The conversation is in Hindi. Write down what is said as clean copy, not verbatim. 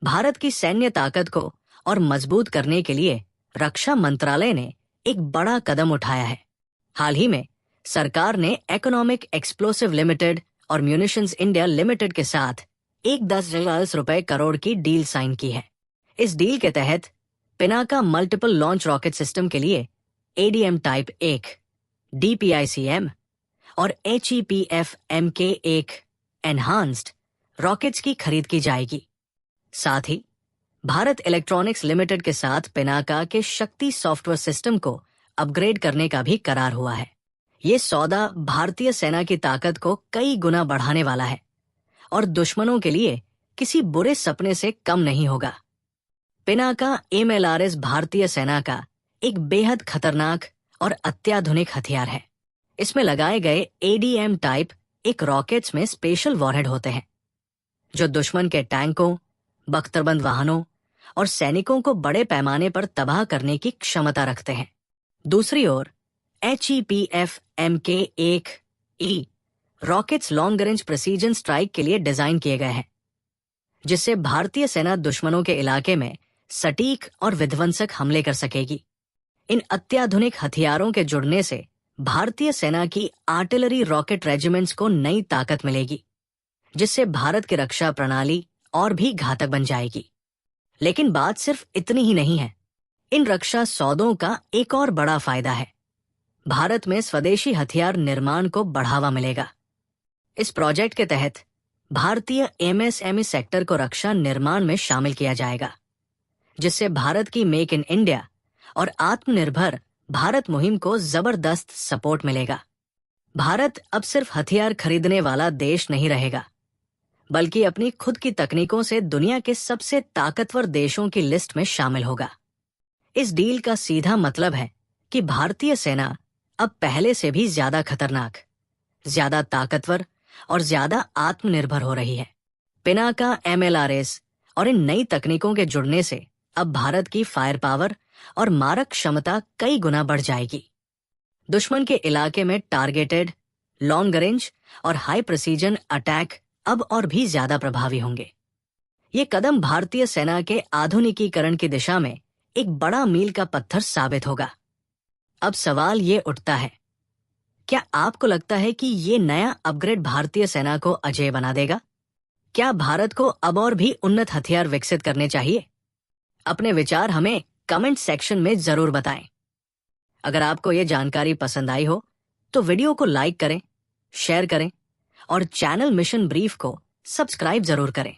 भारत की सैन्य ताकत को और मजबूत करने के लिए रक्षा मंत्रालय ने एक बड़ा कदम उठाया है। हाल ही में सरकार ने इकोनॉमिक एक्सप्लोसिव लिमिटेड और म्यूनिशंस इंडिया लिमिटेड के साथ एक 10 रुपए करोड़ की डील साइन की है। इस डील के तहत Pinaka multiple launch rocket system के लिए एडीएम टाइप 1, DPICM और HEPF MK1 एनहांस्ड रॉकेट्स की खरीद की जाएगी। साथ ही भारत इलेक्ट्रॉनिक्स लिमिटेड के साथ पिनाका के शक्ति सॉफ्टवेयर सिस्टम को अपग्रेड करने का भी करार हुआ है। ये सौदा भारतीय सेना की ताकत को कई गुना बढ़ाने वाला है और दुश्मनों के लिए किसी बुरे सपने से कम नहीं होगा। पिनाका MLRS भारतीय सेना का एक बेहद खतरनाक और अत्याधुनिक हथियार है। इसमें लगाए गए ADM टाइप एक रॉकेट्स में स्पेशल वॉरहेड होते हैं जो दुश्मन के टैंकों, बख्तरबंद वाहनों और सैनिकों को बड़े पैमाने पर तबाह करने की क्षमता रखते हैं। दूसरी ओर HEPF MK1E rockets long range precision strike के लिए डिजाइन किए गए हैं, जिससे भारतीय सेना दुश्मनों के इलाके में सटीक और विध्वंसक हमले कर सकेगी। इन अत्याधुनिक हथियारों के जुड़ने से भारतीय सेना की आर्टिलरी रॉकेट रेजिमेंट्स को नई ताकत मिलेगी, जिससे भारत की रक्षा प्रणाली और भी घातक बन जाएगी। लेकिन बात सिर्फ इतनी ही नहीं है। इन रक्षा सौदों का एक और बड़ा फायदा है। भारत में स्वदेशी हथियार निर्माण को बढ़ावा मिलेगा। इस प्रोजेक्ट के तहत भारतीय MSME सेक्टर को रक्षा निर्माण में शामिल किया जाएगा, जिससे भारत की मेक इन इंडिया और आत्मनिर्भर भारत मुहिम को जबरदस्त सपोर्ट मिलेगा। भारत अब सिर्फ हथियार खरीदने वाला देश नहीं रहेगा, बल्कि अपनी खुद की तकनीकों से दुनिया के सबसे ताकतवर देशों की लिस्ट में शामिल होगा। इस डील का सीधा मतलब है कि भारतीय सेना अब पहले से भी ज्यादा खतरनाक, ज्यादा ताकतवर और ज्यादा आत्मनिर्भर हो रही है। पिनाका MLRS और इन नई तकनीकों के जुड़ने से अब भारत की फायर पावर और मारक क्षमता कई गुना बढ़ जाएगी। दुश्मन के इलाके में टारगेटेड, लॉन्ग रेंज और हाई प्रिसीजन अटैक अब और भी ज्यादा प्रभावी होंगे। ये कदम भारतीय सेना के आधुनिकीकरण की दिशा में एक बड़ा मील का पत्थर साबित होगा। अब सवाल ये उठता है, क्या आपको लगता है कि ये नया अपग्रेड भारतीय सेना को अजेय बना देगा? क्या भारत को अब और भी उन्नत हथियार विकसित करने चाहिए? अपने विचार हमें कमेंट सेक्शन में जरूर बताएं। अगर आपको ये जानकारी पसंद आई हो तो वीडियो को लाइक करें, शेयर करें और चैनल मिशन ब्रीफ को सब्सक्राइब जरूर करें।